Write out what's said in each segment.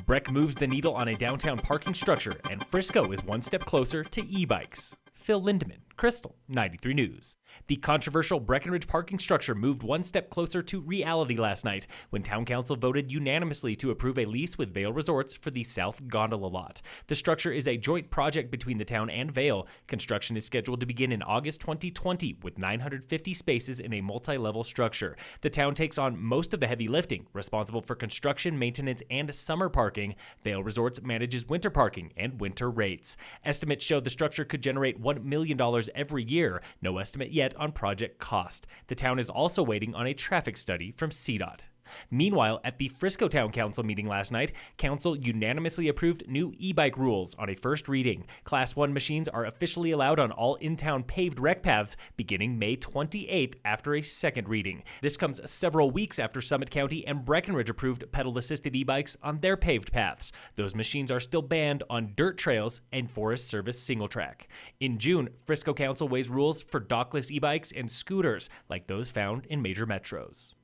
Breck moves the needle on a downtown parking structure, and Frisco is one step closer to e-bikes. Phil Lindeman, Krystal, 93 News. The controversial Breckenridge parking structure moved one step closer to reality last night when Town Council voted unanimously to approve a lease with Vail Resorts for the South Gondola lot. The structure is a joint project between the town and Vail. Construction is scheduled to begin in August 2020 with 950 spaces in a multi-level structure. The town takes on most of the heavy lifting, responsible for construction, maintenance, and summer parking. Vail Resorts manages winter parking and winter rates. Estimates show the structure could generate $1 million every year. No estimate yet on project cost. The town is also waiting on a traffic study from CDOT. Meanwhile, at the Frisco Town Council meeting last night, Council unanimously approved new e-bike rules on a first reading. Class 1 machines are officially allowed on all in-town paved rec paths beginning May 28th after a second reading. This comes several weeks after Summit County and Breckenridge approved pedal-assisted e-bikes on their paved paths. Those machines are still banned on dirt trails and Forest Service single track. In June, Frisco Council weighs rules for dockless e-bikes and scooters like those found in major metros.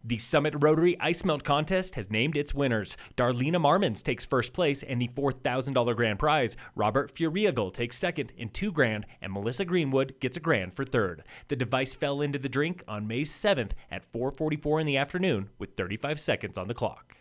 The Summit Rotary Ice Melt Contest has named its winners. Darlena Marmons takes first place and the $4,000 grand prize. Robert Furiagle takes second and $2,000, and Melissa Greenwood gets $1,000 for third. The device fell into the drink on May 7th at 4:44 in the afternoon with 35 seconds on the clock.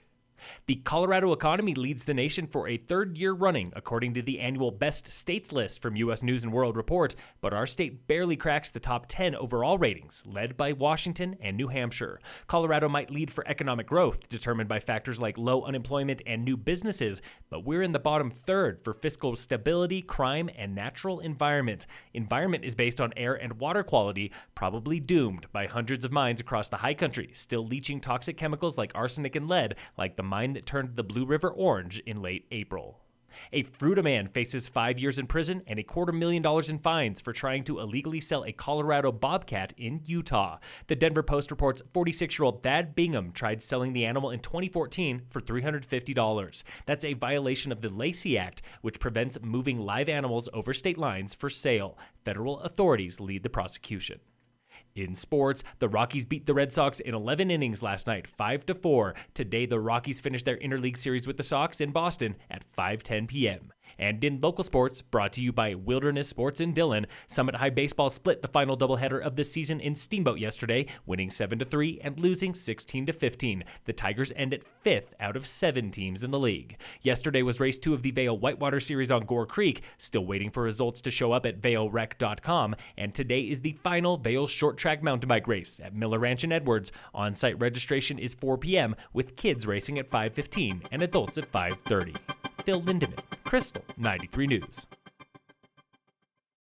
The Colorado economy leads the nation for a third year running, according to the annual Best States list from U.S. News & World Report, but our state barely cracks the top 10 overall ratings, led by Washington and New Hampshire. Colorado might lead for economic growth, determined by factors like low unemployment and new businesses, but we're in the bottom third for fiscal stability, crime, and natural environment. Environment is based on air and water quality, probably doomed by hundreds of mines across the high country, still leaching toxic chemicals like arsenic and lead, like the mine that turned the Blue River orange in late April. A Fruita man faces 5 years in prison and $250,000 in fines for trying to illegally sell a Colorado bobcat in Utah. The Denver Post reports 46-year-old Thad Bingham tried selling the animal in 2014 for $350. That's a violation of the Lacey Act, which prevents moving live animals over state lines for sale. Federal authorities lead the prosecution. In sports, the Rockies beat the Red Sox in 11 innings last night, 5-4. Today, the Rockies finished their interleague series with the Sox in Boston at 5:10 p.m. And in local sports, brought to you by Wilderness Sports in Dillon, Summit High Baseball split the final doubleheader of the season in Steamboat yesterday, winning 7-3 and losing 16-15. The Tigers end at 5th out of 7 teams in the league. Yesterday was race 2 of the Vail Whitewater Series on Gore Creek, still waiting for results to show up at vailrec.com, and today is the final Vail Short Track Mountain Bike race at Miller Ranch in Edwards. On-site registration is 4 p.m., with kids racing at 5:15 and adults at 5:30. Phil Lindeman, Krystal, 93 News.